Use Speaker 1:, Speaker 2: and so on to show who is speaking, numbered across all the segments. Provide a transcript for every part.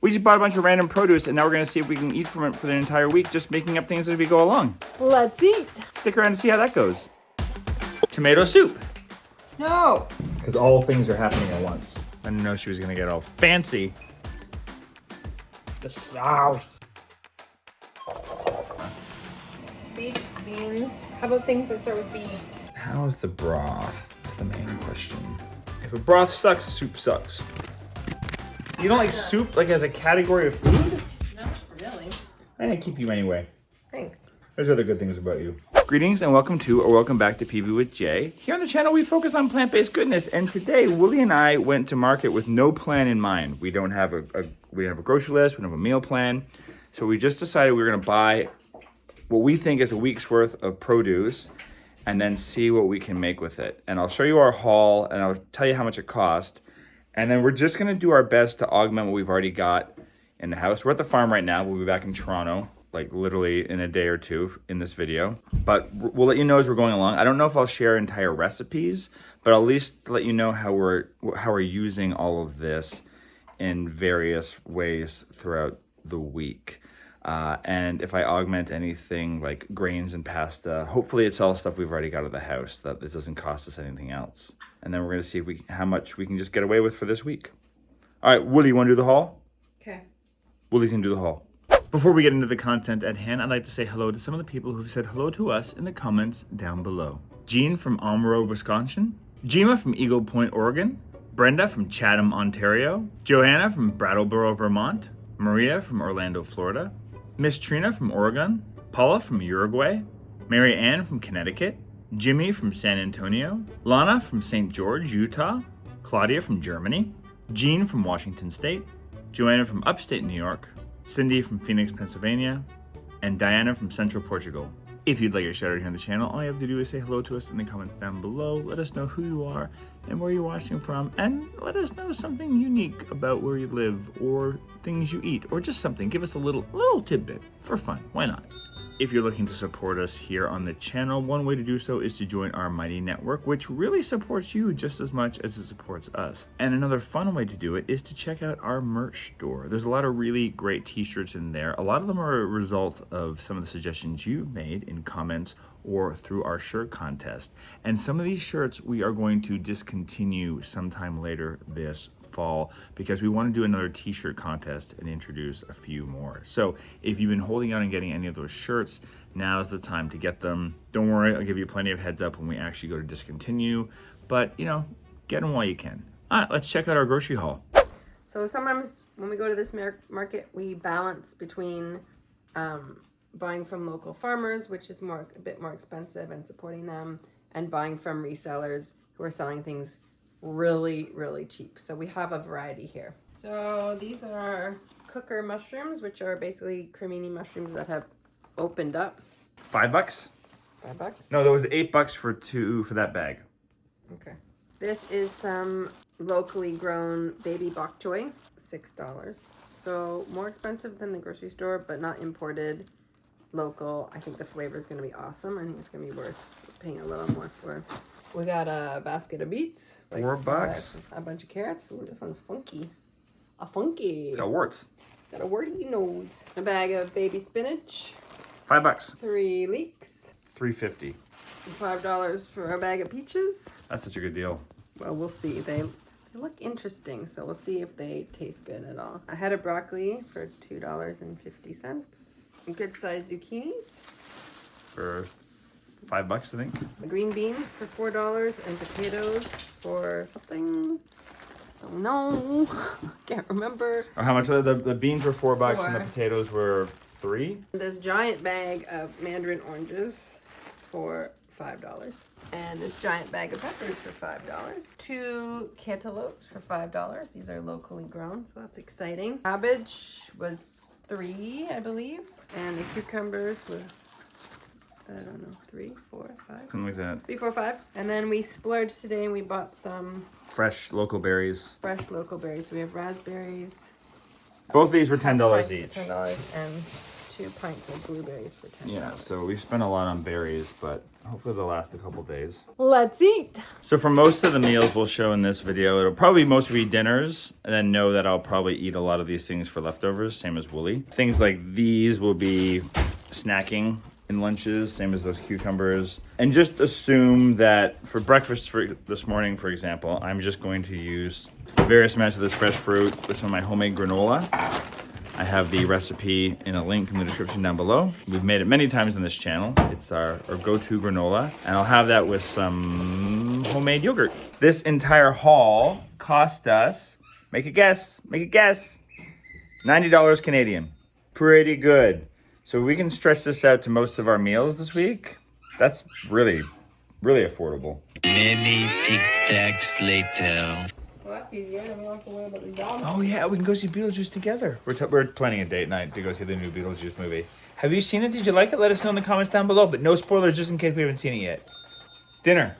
Speaker 1: We just bought a bunch of random produce, and now we're gonna see if we can eat from it for the entire week, just making up things as we go along.
Speaker 2: Let's eat.
Speaker 1: Stick around to see how that goes. Tomato soup.
Speaker 2: No.
Speaker 1: Because all things are happening at once. I didn't know she was gonna get all fancy. The sauce.
Speaker 2: Beets, beans. How about things that start with B?
Speaker 1: How is the broth? That's the main question. If a broth sucks, soup sucks. You don't like soup like as a category of food?
Speaker 2: Not really.
Speaker 1: I'm gonna keep you anyway.
Speaker 2: Thanks.
Speaker 1: There's other good things about you. Greetings and welcome to or welcome back to PB with Jay. Here on the channel we focus on plant-based goodness, and today Willie and I went to market with no plan in mind. We don't have a grocery list, we don't have a meal plan. So we just decided we were gonna buy what we think is a week's worth of produce and then see what we can make with it. And I'll show you our haul and I'll tell you how much it cost. And then we're just gonna do our best to augment what we've already got in the house. We're at the farm right now. We'll be back in Toronto, like literally in a day or two in this video. But we'll let you know as we're going along. I don't know if I'll share entire recipes, but I'll at least let you know how we're using all of this in various ways throughout the week. And if I augment anything like grains and pasta, hopefully it's all stuff we've already got at the house, that this doesn't cost us anything else. And then we're gonna see if how much we can just get away with for this week. All right, Willie, you wanna do the haul?
Speaker 2: Okay.
Speaker 1: Willie's gonna do the haul. Before we get into the content at hand, I'd like to say hello to some of the people who've said hello to us in the comments down below. Jean from Almaro, Wisconsin. Jima from Eagle Point, Oregon. Brenda from Chatham, Ontario. Joanna from Brattleboro, Vermont. Maria from Orlando, Florida. Miss Trina from Oregon. Paula from Uruguay. Mary Ann from Connecticut. Jimmy from San Antonio. Lana from St. George, Utah. Claudia from Germany. Jean from Washington State. Joanna from upstate New York. Cindy from Phoenix, Pennsylvania. And Diana from Central Portugal. If you'd like a shout out here on the channel, all you have to do is say hello to us in the comments down below. Let us know who you are and where you're watching from, and let us know something unique about where you live or things you eat, or just something. Give us a little tidbit for fun. Why not? If you're looking to support us here on the channel, one way to do so is to join our mighty network, which really supports you just as much as it supports us. And another fun way to do it is to check out our merch store. There's a lot of really great t-shirts in there. A lot of them are a result of some of the suggestions you've made in comments or through our shirt contest. And some of these shirts we are going to discontinue sometime later this fall because we want to do another t-shirt contest and introduce a few more. So if you've been holding out on getting any of those shirts, now is the time to get them. Don't worry, I'll give you plenty of heads up when we actually go to discontinue, but get them while you can. All right, let's check out our grocery haul.
Speaker 2: So sometimes when we go to this market, we balance between buying from local farmers, which is a bit more expensive, and supporting them, and buying from resellers who are selling things really, really cheap. So we have a variety here. So these are cooker mushrooms, which are basically cremini mushrooms that have opened up.
Speaker 1: $5?
Speaker 2: $5?
Speaker 1: No, that was $8 for that bag.
Speaker 2: Okay. This is some locally grown baby bok choy, $6. So more expensive than the grocery store, but not imported, local. I think the flavor is going to be awesome. I think it's going to be worth paying a little more for. We got a basket of beets.
Speaker 1: $4.
Speaker 2: A bunch of carrots. Ooh, this one's funky. Funky.
Speaker 1: Got warts.
Speaker 2: Got a warty nose. A bag of baby spinach.
Speaker 1: $5.
Speaker 2: 3 leeks.
Speaker 1: $3.50.
Speaker 2: $5 for a bag of peaches.
Speaker 1: That's such a good deal.
Speaker 2: Well, we'll see. They look interesting, so we'll see if they taste good at all. I had a broccoli for $2.50. Good sized zucchinis.
Speaker 1: For $5, I think.
Speaker 2: The green beans for $4 and potatoes for something. Oh no, can't remember.
Speaker 1: Or how much? The beans were $4 and the potatoes were $3.
Speaker 2: This giant bag of mandarin oranges for $5. And this giant bag of peppers for $5. 2 cantaloupes for $5. These are locally grown, so that's exciting. Cabbage was $3, I believe. And the cucumbers were, I don't know, 3, 4, 5.
Speaker 1: Something like that.
Speaker 2: 3, 4, 5. And then we splurged today and we bought some
Speaker 1: fresh local berries.
Speaker 2: Fresh local berries. We have raspberries.
Speaker 1: Both of these were $10 each.
Speaker 2: $10 and 2 pints of blueberries for $10.
Speaker 1: Yeah, so we spent a lot on berries, but Hopefully they'll last a couple days.
Speaker 2: Let's eat.
Speaker 1: So for most of the meals we'll show in this video, it'll probably mostly be dinners, and then know that I'll probably eat a lot of these things for leftovers, same as Wooly. Things like these will be snacking in lunches, same as those cucumbers. And just assume that for breakfast for this morning, for example, I'm just going to use various amounts of this fresh fruit with some of my homemade granola. I have the recipe in a link in the description down below. We've made it many times on this channel. It's our go-to granola. And I'll have that with some homemade yogurt. This entire haul cost us, make a guess, $90 Canadian. Pretty good. So we can stretch this out to most of our meals this week. That's really, really affordable.
Speaker 3: Many tic tacs later.
Speaker 1: Oh yeah, we can go see Beetlejuice together. We're planning a date night to go see the new Beetlejuice movie. Have you seen it? Did you like it? Let us know in the comments down below. But no spoilers, just in case we haven't seen it yet. Dinner.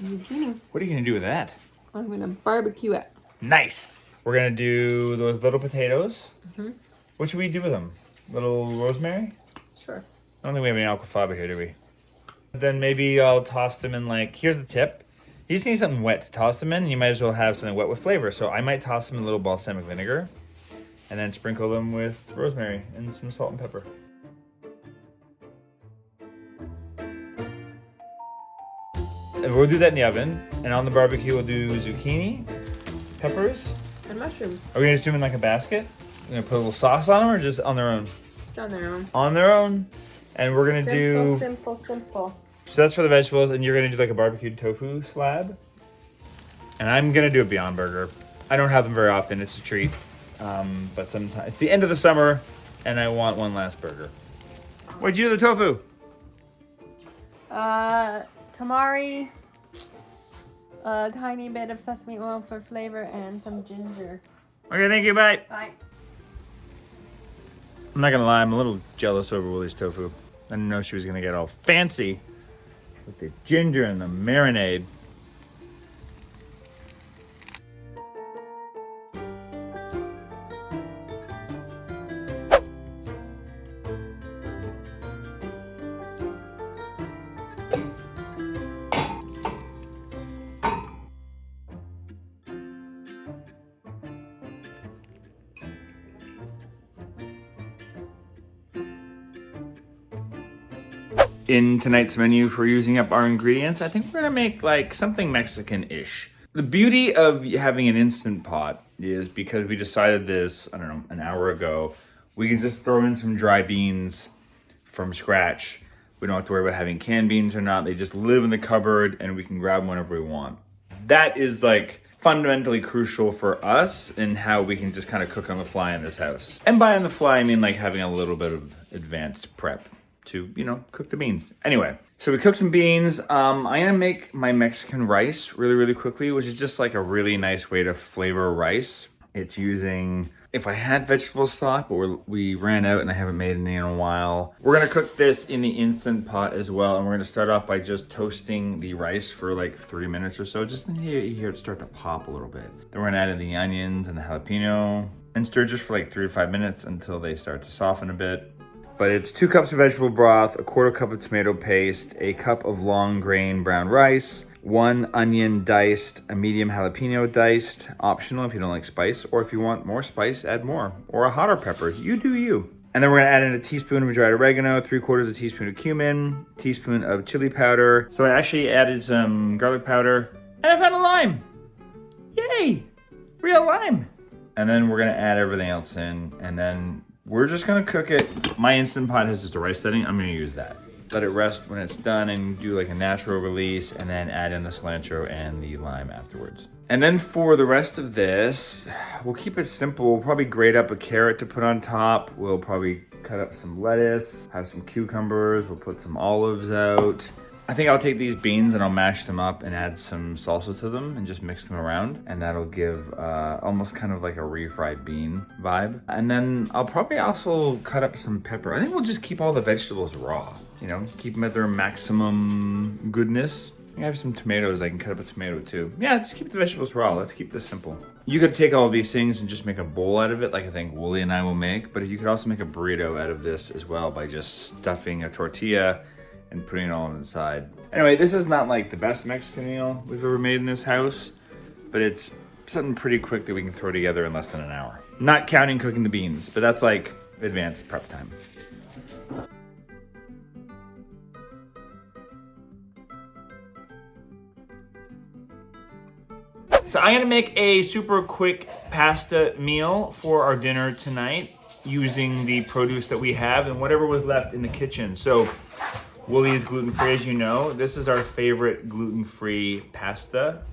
Speaker 2: Zucchini.
Speaker 1: What are you gonna do with that?
Speaker 2: I'm gonna barbecue it.
Speaker 1: Nice. We're gonna do those little potatoes. What should we do with them? Little rosemary?
Speaker 2: Sure.
Speaker 1: I don't think we have any alfalfa here, do we? Then maybe I'll toss them in like, here's the tip. You just need something wet to toss them in, and you might as well have something wet with flavor. So I might toss them in a little balsamic vinegar and then sprinkle them with rosemary and some salt and pepper. And we'll do that in the oven. And on the barbecue, we'll do zucchini, peppers.
Speaker 2: And mushrooms.
Speaker 1: Are we gonna just do them in like a basket? We're gonna put a little sauce on them or just on their own?
Speaker 2: Just on their own.
Speaker 1: On their own. And we're gonna do...
Speaker 2: Simple.
Speaker 1: So that's for the vegetables, and you're gonna do like a barbecued tofu slab. And I'm gonna do a Beyond Burger. I don't have them very often, it's a treat. But sometimes, it's the end of the summer, and I want one last burger. What'd you do with the tofu?
Speaker 2: Tamari, a tiny bit of sesame oil for flavor, and some ginger.
Speaker 1: Okay, thank you, bye.
Speaker 2: Bye.
Speaker 1: I'm not gonna lie, I'm a little jealous over Willie's tofu. I didn't know she was gonna get all fancy with the ginger and the marinade. In tonight's menu, for using up our ingredients, I think we're gonna make like something Mexican-ish. The beauty of having an Instant Pot is because we decided this, I don't know, an hour ago, we can just throw in some dry beans from scratch. We don't have to worry about having canned beans or not. They just live in the cupboard and we can grab them whenever we want. That is like fundamentally crucial for us in how we can just kind of cook on the fly in this house. And by on the fly, I mean like having a little bit of advanced prep to, you know, cook the beans. Anyway, so we cooked some beans. I'm gonna make my Mexican rice really, really quickly, which is just like a really nice way to flavor rice. It's using, if I had vegetable stock, but we ran out and I haven't made any in a while. We're gonna cook this in the Instant Pot as well, and we're gonna start off by just toasting the rice for like 3 minutes or so, just until you hear it start to pop a little bit. Then we're gonna add in the onions and the jalapeno, and stir just for like 3 to 5 minutes until they start to soften a bit. But it's 2 cups of vegetable broth, a 1/4 cup of tomato paste, a cup of long grain brown rice, 1 onion diced, a medium jalapeno diced, optional if you don't like spice, or if you want more spice, add more, or a hotter pepper, you do you. And then we're gonna add in a teaspoon of dried oregano, 3/4 of a teaspoon of cumin, teaspoon of chili powder. So I actually added some garlic powder, and I found a lime. Yay, real lime. And then we're gonna add everything else in, and then we're just gonna cook it. My Instant Pot has just a rice setting. I'm gonna use that. Let it rest when it's done and do like a natural release, and then add in the cilantro and the lime afterwards. And then for the rest of this, we'll keep it simple. We'll probably grate up a carrot to put on top. We'll probably cut up some lettuce, have some cucumbers. We'll put some olives out. I think I'll take these beans and I'll mash them up and add some salsa to them and just mix them around. And that'll give almost kind of like a refried bean vibe. And then I'll probably also cut up some pepper. I think we'll just keep all the vegetables raw, you know, keep them at their maximum goodness. I have some tomatoes, I can cut up a tomato too. Yeah, just keep the vegetables raw. Let's keep this simple. You could take all of these things and just make a bowl out of it, like I think Wooly and I will make, but you could also make a burrito out of this as well by just stuffing a tortilla and putting it all on the side. Anyway, this is not like the best Mexican meal we've ever made in this house, but it's something pretty quick that we can throw together in less than an hour. Not counting cooking the beans, but that's like advanced prep time. So I'm gonna make a super quick pasta meal for our dinner tonight using the produce that we have and whatever was left in the kitchen. So Woolly is gluten-free, as you know. This is our favorite gluten-free pasta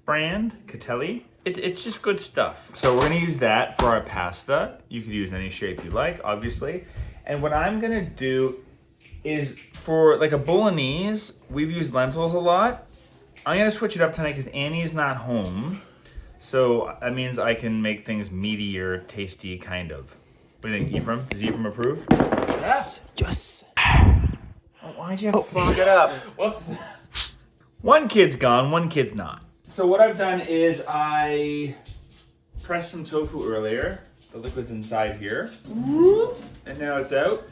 Speaker 1: brand, Catelli. It's just good stuff. So we're gonna use that for our pasta. You could use any shape you like, obviously. And what I'm gonna do is for like a bolognese, we've used lentils a lot. I'm gonna switch it up tonight because Annie's not home. So that means I can make things meatier, tasty, kind of. What do you think, Ephraim? Does Ephraim approve?
Speaker 4: Yes. Yes.
Speaker 1: Oh, why'd you have to fuck it up?
Speaker 4: Whoops.
Speaker 1: One kid's gone, one kid's not. So what I've done is I pressed some tofu earlier. The liquid's inside here. And now it's out.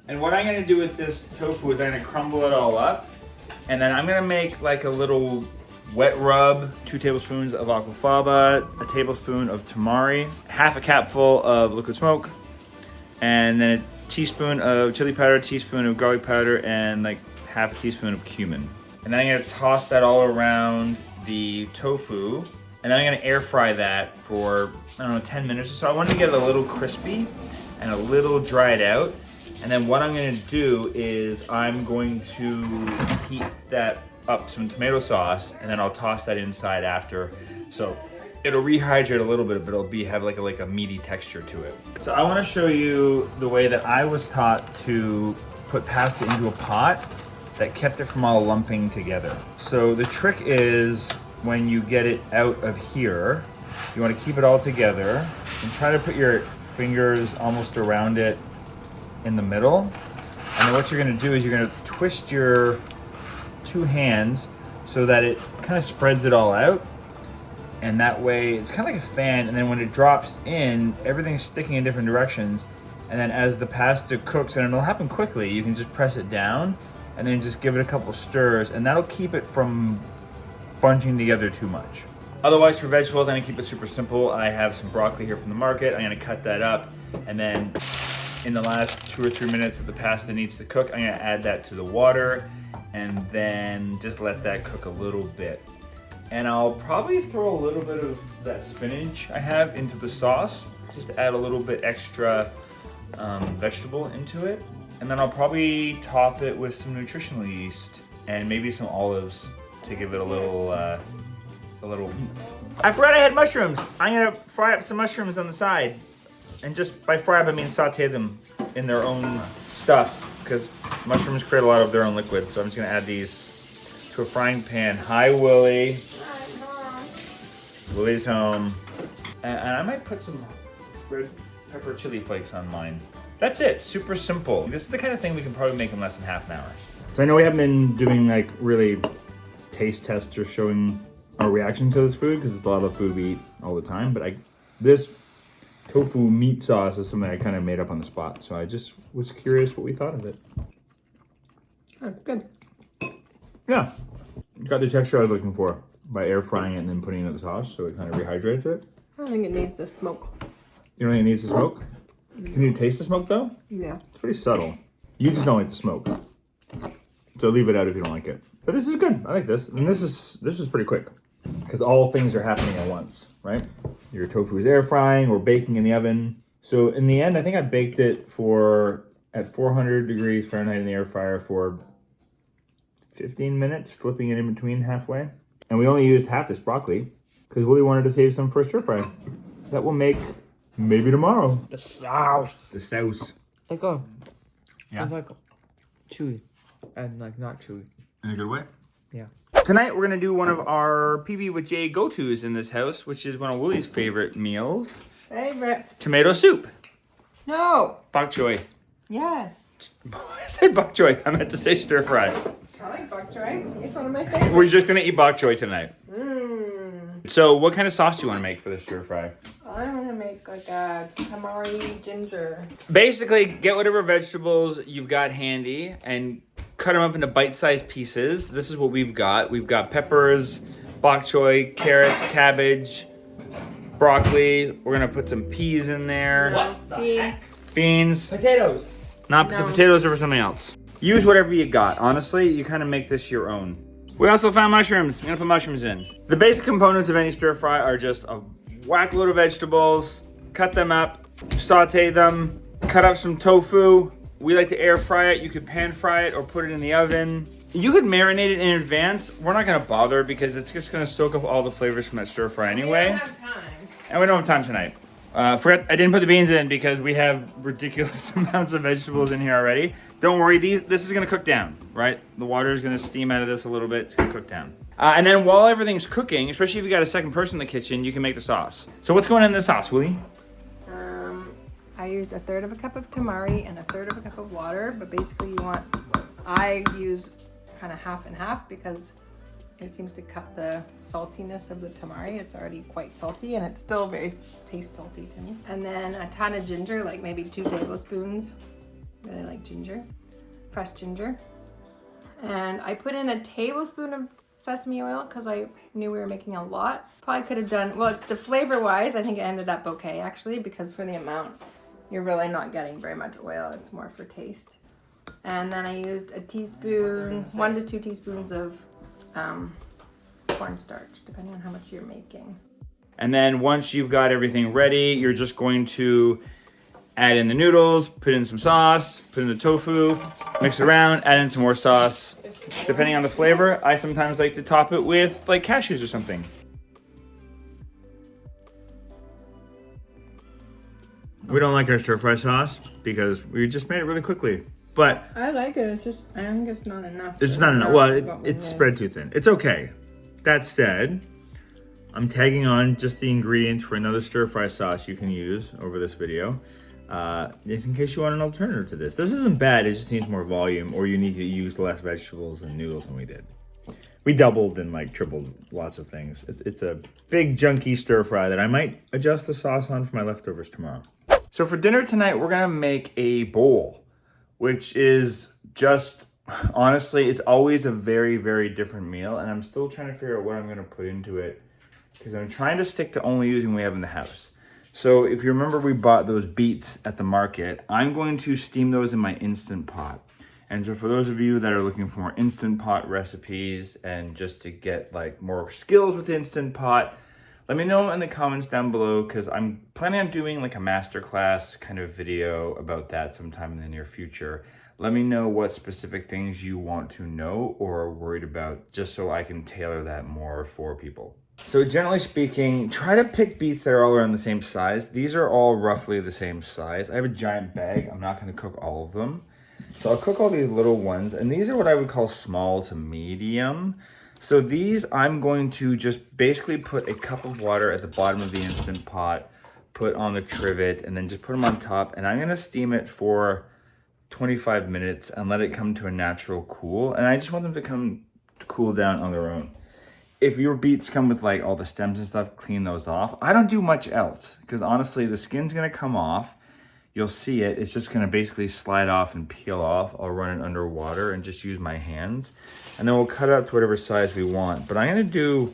Speaker 1: And what I'm gonna do with this tofu is I'm gonna crumble it all up. And then I'm gonna make like a little wet rub, 2 tablespoons of aquafaba, a tablespoon of tamari, half a capful of liquid smoke, and then a teaspoon of chili powder, a teaspoon of garlic powder, and like half a teaspoon of cumin. And then I'm gonna toss that all around the tofu, and then I'm gonna air fry that for, I don't know, 10 minutes or so. I want to get it a little crispy and a little dried out. And then what I'm gonna do is I'm going to heat that up some tomato sauce, and then I'll toss that inside after. So it'll rehydrate a little bit, but it'll have like a meaty texture to it. So I wanna show you the way that I was taught to put pasta into a pot that kept it from all lumping together. So the trick is when you get it out of here, you wanna keep it all together and try to put your fingers almost around it in the middle. And then what you're gonna do is you're gonna twist your 2 hands so that it kind of spreads it all out. And that way it's kind of like a fan, and then when it drops in, everything's sticking in different directions. And then as the pasta cooks, and it'll happen quickly, you can just press it down and then just give it a couple stirs, and that'll keep it from bunching together too much. Otherwise, for vegetables, I'm gonna keep it super simple. I have some broccoli here from the market. I'm gonna cut that up, and then in the last 2 or 3 minutes that the pasta needs to cook, I'm gonna add that to the water and then just let that cook a little bit. And I'll probably throw a little bit of that spinach I have into the sauce, just to add a little bit extra vegetable into it. And then I'll probably top it with some nutritional yeast and maybe some olives to give it a little oomph. I forgot I had mushrooms. I'm gonna fry up some mushrooms on the side. And just by fry up, I mean saute them in their own stuff, because mushrooms create a lot of their own liquid. So I'm just gonna add these to a frying pan. Hi, Willie. Willie's home. And I might put some red pepper chili flakes on mine. That's it, super simple. This is the kind of thing we can probably make in less than half an hour. So I know we haven't been doing like really taste tests or showing our reaction to this food, because it's a lot of food we eat all the time, but this tofu meat sauce is something I kind of made up on the spot. So I just was curious what we thought of it.
Speaker 2: That's good.
Speaker 1: Yeah, got the texture I was looking for by air frying it and then putting it in the sauce, so it kind of rehydrates it.
Speaker 2: I don't think it needs the smoke.
Speaker 1: You don't think it needs the smoke? Can you taste the smoke though?
Speaker 2: Yeah.
Speaker 1: It's pretty subtle. You just don't like the smoke. So leave it out if you don't like it. But this is good. I like this. And this is pretty quick, because all things are happening at once, right? Your tofu is air frying or baking in the oven. So in the end, I think I baked it at 400 degrees Fahrenheit in the air fryer for 15 minutes, flipping it in between halfway. And we only used half this broccoli because Willie wanted to save some for a stir fry. That will make maybe tomorrow.
Speaker 4: The sauce.
Speaker 1: The sauce.
Speaker 4: It's like chewy and like not chewy.
Speaker 1: In a good way?
Speaker 4: Yeah.
Speaker 1: Tonight we're gonna do one of our PB with J go-tos in this house, which is one of Willie's favorite meals.
Speaker 2: Favorite.
Speaker 1: Tomato soup.
Speaker 2: No.
Speaker 1: Bok choy.
Speaker 2: Yes.
Speaker 1: I said bok choy. I meant to say stir fry.
Speaker 2: I like bok choy. It's one of my favorites.
Speaker 1: We're just gonna eat bok choy tonight.
Speaker 2: Mmm.
Speaker 1: So what kind of sauce do you want to make for the stir fry?
Speaker 2: I'm gonna make like a tamari ginger.
Speaker 1: Basically, get whatever vegetables you've got handy and cut them up into bite-sized pieces. This is what we've got. We've got peppers, bok choy, carrots, cabbage, broccoli. We're gonna put some peas in there.
Speaker 4: What the
Speaker 2: Beans.
Speaker 4: heck?
Speaker 1: Beans.
Speaker 4: Potatoes.
Speaker 1: Not
Speaker 2: No.
Speaker 1: the potatoes are for something else. Use whatever you got. Honestly, you kind of make this your own. We also found mushrooms. I'm gonna put mushrooms in. The basic components of any stir fry are just a whack load of vegetables, cut them up, saute them, cut up some tofu. We like to air fry it. You could pan fry it or put it in the oven. You could marinate it in advance. We're not gonna bother because it's just gonna soak up all the flavors from that stir fry anyway.
Speaker 2: We don't have time.
Speaker 1: And we don't have time tonight. Forgot I didn't put the beans in because we have ridiculous amounts of vegetables in here already. Don't worry, this is gonna cook down, right? The water is gonna steam out of this a little bit. It's gonna cook down. And then while everything's cooking, especially if you got a second person in the kitchen, you can make the sauce. So what's going in the sauce, Willie?
Speaker 2: I used 1/3 of a cup of tamari and 1/3 of a cup of water, but basically I use kind of half and half because it seems to cut the saltiness of the tamari. It's already quite salty and it's still very tastes salty to me. And then a ton of ginger, like maybe 2 tablespoons. Really like ginger, fresh ginger. And I put in a tablespoon of sesame oil because I knew we were making a lot. Probably could have done, well, the flavor wise, I think it ended up okay actually, because for the amount, you're really not getting very much oil. It's more for taste. And then I used a teaspoon, 1 to 2 teaspoons of cornstarch, depending on how much you're making.
Speaker 1: And then once you've got everything ready, you're just going to add in the noodles, put in some sauce, put in the tofu, mix it around, add in some more sauce. Depending on the flavor, I sometimes like to top it with like cashews or something. We don't like our stir fry sauce because we just made it really quickly. But
Speaker 2: I like it. It's just, I think it's not enough.
Speaker 1: it's not enough. Well, it's spread too thin. It's okay. That said, I'm tagging on just the ingredients for another stir fry sauce you can use over this video. Just in case you want an alternative to this. This isn't bad, it just needs more volume, or you need to use less vegetables and noodles than we did. We doubled and like tripled lots of things. It's a big junky stir fry that I might adjust the sauce on for my leftovers tomorrow. So for dinner tonight, we're gonna make a bowl, which is just, honestly, it's always a very, very different meal, and I'm still trying to figure out what I'm gonna put into it because I'm trying to stick to only using what we have in the house. So if you remember, we bought those beets at the market. I'm going to steam those in my Instant Pot. And so for those of you that are looking for more Instant Pot recipes and just to get like more skills with Instant Pot, let me know in the comments down below because I'm planning on doing like a masterclass kind of video about that sometime in the near future. Let me know what specific things you want to know or are worried about just so I can tailor that more for people. So generally speaking, try to pick beets that are all around the same size. These are all roughly the same size. I have a giant bag. I'm not going to cook all of them. So I'll cook all these little ones. And these are what I would call small to medium. So these I'm going to just basically put a cup of water at the bottom of the Instant Pot, put on the trivet, and then just put them on top. And I'm going to steam it for 25 minutes and let it come to a natural cool. And I just want them to cool down on their own. If your beets come with like all the stems and stuff, clean those off. I don't do much else because honestly, the skin's gonna come off. You'll see it. It's just gonna basically slide off and peel off. I'll run it under water and just use my hands. And then we'll cut it up to whatever size we want. But I'm gonna do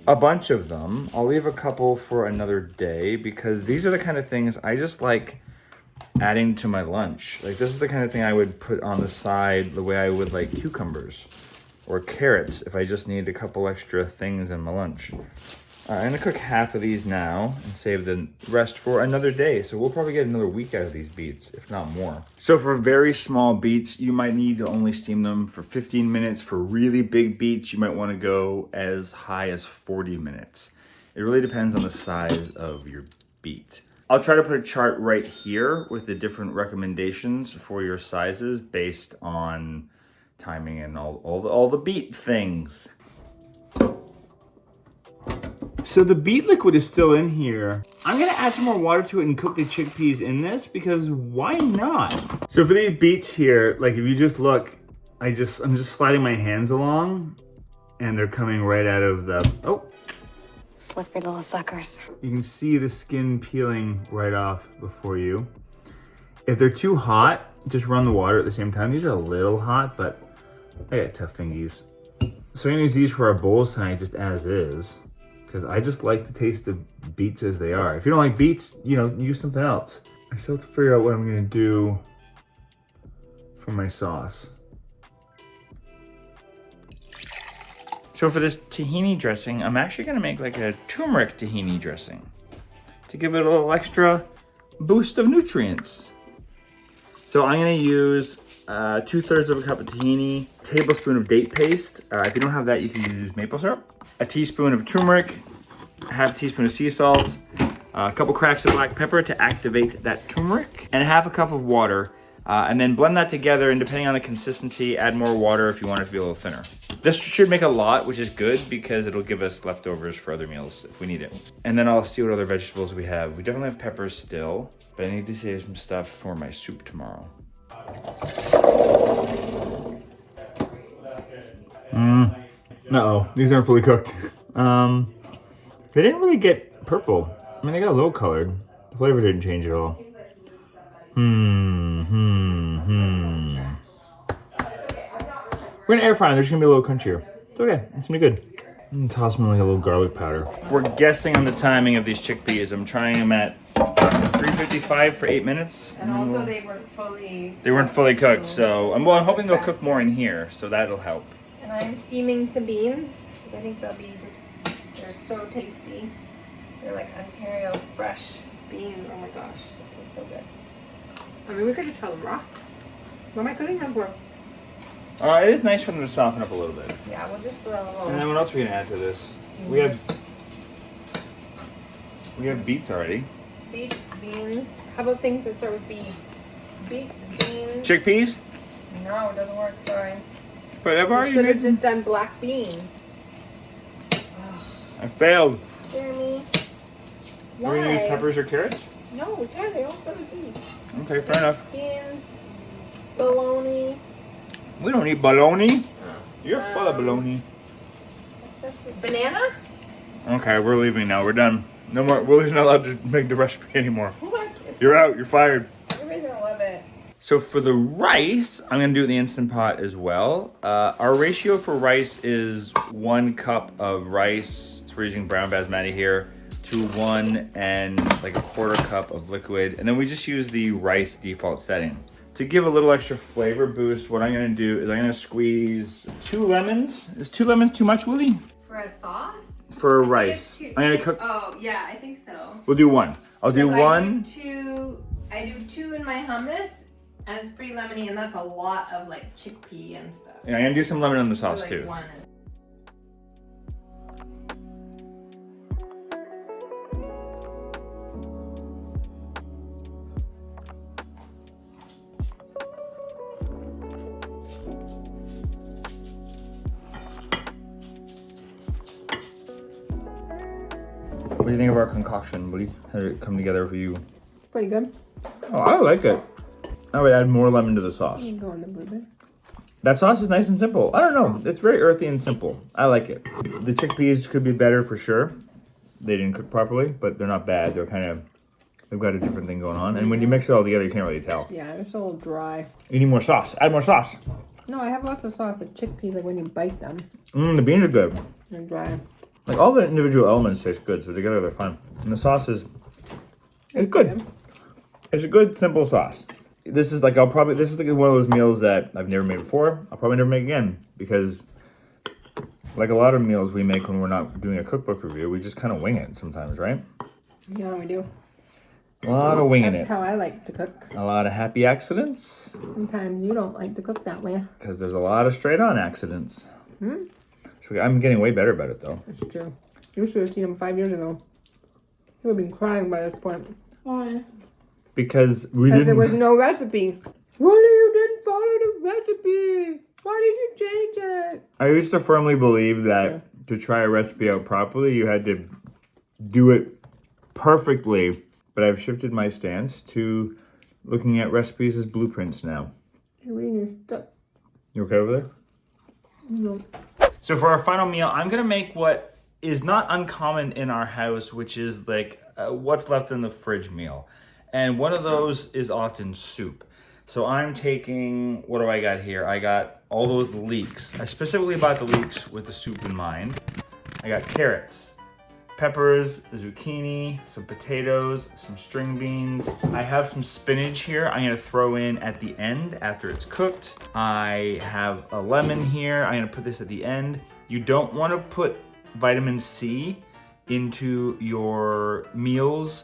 Speaker 1: a bunch of them. I'll leave a couple for another day because these are the kind of things I just like adding to my lunch. Like this is the kind of thing I would put on the side the way I would like cucumbers or carrots if I just need a couple extra things in my lunch. I'm gonna cook half of these now and save the rest for another day. So we'll probably get another week out of these beets, if not more. So for very small beets, you might need to only steam them for 15 minutes. For really big beets, you might wanna go as high as 40 minutes. It really depends on the size of your beet. I'll try to put a chart right here with the different recommendations for your sizes based on timing and all the beet things. So the beet liquid is still in here. I'm gonna add some more water to it and cook the chickpeas in this because why not? So for these beets here, like if you just look, I'm just sliding my hands along and they're coming right out of the, oh.
Speaker 5: Slippery little suckers.
Speaker 1: You can see the skin peeling right off before you. If they're too hot, just run the water at the same time. These are a little hot, but I got tough fingies. So I'm gonna use these for our bowls tonight just as is. Because I just like the taste of beets as they are. If you don't like beets, you know, use something else. I still have to figure out what I'm gonna do for my sauce. So for this tahini dressing, I'm actually gonna make like a turmeric tahini dressing to give it a little extra boost of nutrients. So I'm gonna use 2/3 of a cup of tahini, tablespoon of date paste. If you don't have that, you can use maple syrup. A teaspoon of turmeric, a half teaspoon of sea salt, a couple cracks of black pepper to activate that turmeric, and a half a cup of water. And then blend that together, and depending on the consistency, add more water if you want it to be a little thinner. This should make a lot, which is good because it'll give us leftovers for other meals if we need it. And then I'll see what other vegetables we have. We definitely have peppers still, but I need to save some stuff for my soup tomorrow. Uh-oh, these aren't fully cooked. They didn't really get purple. I mean, they got a little colored. The flavor didn't change at all. We're gonna air fry them. They're just gonna be a little crunchier. It's okay. It's gonna be good. I'm gonna toss them in like a little garlic powder. We're guessing on the timing of these chickpeas. I'm trying them at 355 for 8 minutes.
Speaker 2: And also they weren't fully
Speaker 1: cooked, so I'm hoping they'll cook more in here, so that'll help.
Speaker 2: And I'm steaming some beans because I think they're so tasty. They're like Ontario fresh beans. Oh my gosh, it tastes so good. I mean, we could just tell them raw. What am I cooking them for?
Speaker 1: It is nice for them to soften up a little bit.
Speaker 2: Yeah, we'll just throw a little.
Speaker 1: And then what else are we gonna add to this? We have beets already.
Speaker 2: Beets, beans. How about things that start with B? Beets, beans.
Speaker 1: Chickpeas?
Speaker 2: No, it doesn't work. Sorry.
Speaker 1: But I've already
Speaker 2: should have just done black beans.
Speaker 1: I failed.
Speaker 2: Jeremy.
Speaker 1: Are we gonna use peppers or carrots?
Speaker 2: No, we can't. They don't start with beans.
Speaker 1: Okay, fair enough.
Speaker 2: Beans, bologna.
Speaker 1: We don't eat bologna. You're full of bologna.
Speaker 2: Banana?
Speaker 1: Okay, we're leaving now. We're done. No more. Willie's not allowed to make the recipe anymore.
Speaker 2: What?
Speaker 1: You're out. You're fired.
Speaker 2: Everybody's gonna love it.
Speaker 1: So for the rice, I'm gonna do it in the Instant Pot as well. Our ratio for rice is 1 cup of rice. So we're using brown basmati here, to 1 and like a 1/4 cup of liquid, and then we just use the rice default setting. To give a little extra flavor boost, what I'm gonna do is I'm gonna squeeze 2 lemons. Is 2 lemons too much, Willie?
Speaker 2: For a sauce?
Speaker 1: For rice. I'm gonna cook.
Speaker 2: Oh, yeah, I think so.
Speaker 1: We'll do 1. I'll do 1.
Speaker 2: I do 2 in my hummus, and it's pretty lemony, and that's a lot of like chickpea and stuff.
Speaker 1: Yeah, I'm gonna do some lemon on the sauce
Speaker 2: Like
Speaker 1: too.
Speaker 2: 1.
Speaker 1: What do you think of our concoction, Willie? How did it come together for you?
Speaker 2: Pretty good.
Speaker 1: Oh, I like it. I would add more lemon to the sauce.
Speaker 2: Go on the bourbon.
Speaker 1: That sauce is nice and simple. I don't know. It's very earthy and simple. I like it. The chickpeas could be better for sure. They didn't cook properly, but they're not bad. They've got a different thing going on. And when you mix it all together, you can't really tell.
Speaker 2: Yeah, it's a little dry.
Speaker 1: You need more sauce. Add more sauce.
Speaker 2: No, I have lots of sauce. The chickpeas, like when you bite them,
Speaker 1: The beans are good.
Speaker 2: they're dry.
Speaker 1: Like all the individual elements taste good, so together they're fun. And the sauce is, it's good. It's a good, simple sauce. This is like one of those meals that I've never made before. I'll probably never make again because, like a lot of meals we make when we're not doing a cookbook review, we just kind of wing it sometimes, right?
Speaker 2: Yeah, we do.
Speaker 1: A lot of winging
Speaker 2: That's
Speaker 1: it.
Speaker 2: how I like to cook.
Speaker 1: A lot of happy accidents
Speaker 2: Sometimes you don't like to cook that way.
Speaker 1: because there's a lot of straight-on accidents. So I'm getting way better about it though.
Speaker 2: That's true. You should have seen him 5 years ago. He would have been crying by this point. Why?
Speaker 1: Because
Speaker 2: there was no recipe. Why you didn't follow the recipe? Why did you change it?
Speaker 1: I used to firmly believe that to try a recipe out properly, you had to do it perfectly. But I've shifted my stance to looking at recipes as blueprints now.
Speaker 2: You're reading your stuff.
Speaker 1: You okay over there?
Speaker 2: No.
Speaker 1: So for our final meal, I'm gonna make what is not uncommon in our house, which is like what's left in the fridge meal. And one of those is often soup. So I'm taking, what do I got here? I got all those leeks. I specifically bought the leeks with the soup in mind. I got carrots, peppers, zucchini, some potatoes, some string beans. I have some spinach here I'm gonna throw in at the end after it's cooked. I have a lemon here. I'm gonna put this at the end. You don't wanna put vitamin C into your meals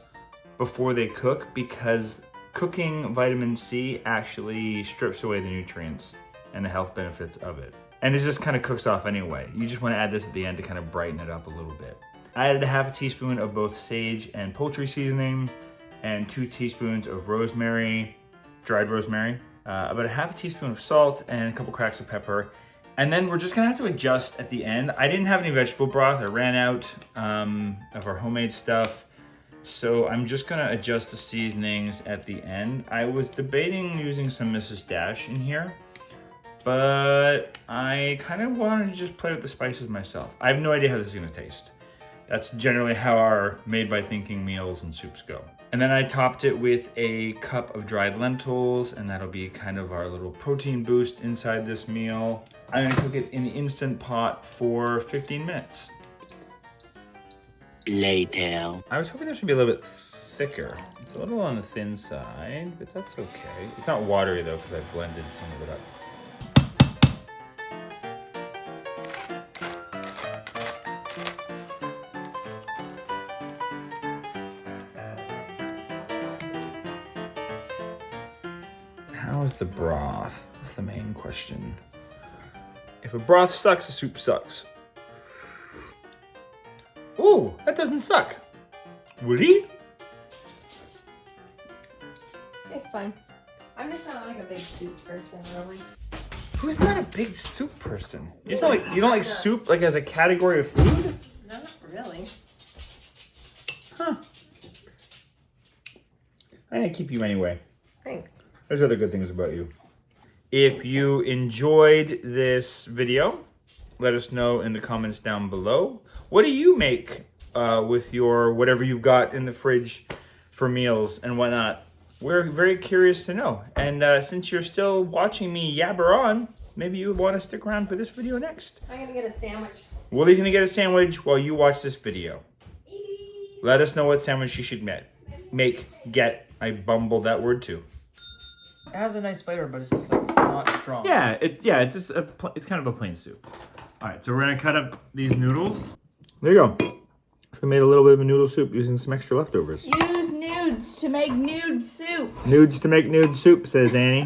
Speaker 1: before they cook because cooking vitamin C actually strips away the nutrients and the health benefits of it. And it just kind of cooks off anyway. You just want to add this at the end to kind of brighten it up a little bit. I added a half a teaspoon of both sage and poultry seasoning and 2 teaspoons of rosemary, dried rosemary, about a half a teaspoon of salt and a couple cracks of pepper. And then we're just gonna have to adjust at the end. I didn't have any vegetable broth. I ran out of our homemade stuff. So I'm just gonna adjust the seasonings at the end. I was debating using some Mrs. Dash in here, but I kind of wanted to just play with the spices myself. I have no idea how this is gonna taste. That's generally how our made by thinking meals and soups go. And then I topped it with a cup of dried lentils, and that'll be kind of our little protein boost inside this meal. I'm gonna cook it in the Instant Pot for 15 minutes.
Speaker 3: Later.
Speaker 1: I was hoping this would be a little bit thicker. It's a little on the thin side, but that's okay. It's not watery though, because I blended some of it up. How is the broth? That's the main question. If a broth sucks, a soup sucks. Ooh, that doesn't suck. Woody?
Speaker 2: It's fine. I'm just not like a big soup person, really.
Speaker 1: Who's not a big soup person? You don't like soup like as a category of food?
Speaker 2: Not really.
Speaker 1: Huh. I'm gonna keep you anyway.
Speaker 2: Thanks.
Speaker 1: There's other good things about you. If you enjoyed this video, let us know in the comments down below. What do you make with your whatever you've got in the fridge for meals and whatnot? We're very curious to know. And since you're still watching me yabber on, maybe you want to stick around for this video next.
Speaker 2: I'm gonna get a sandwich.
Speaker 1: Willie's gonna get a sandwich while you watch this video. Let us know what sandwich you should get. I bumbled that word too.
Speaker 4: It has a nice flavor, but it's just like not strong.
Speaker 1: Yeah, it's just it's kind of a plain soup. All right, so we're gonna cut up these noodles. There you go. So we made a little bit of a noodle soup using some extra leftovers.
Speaker 6: Use nudes to make nude soup.
Speaker 1: Nudes to make nude soup, says Annie.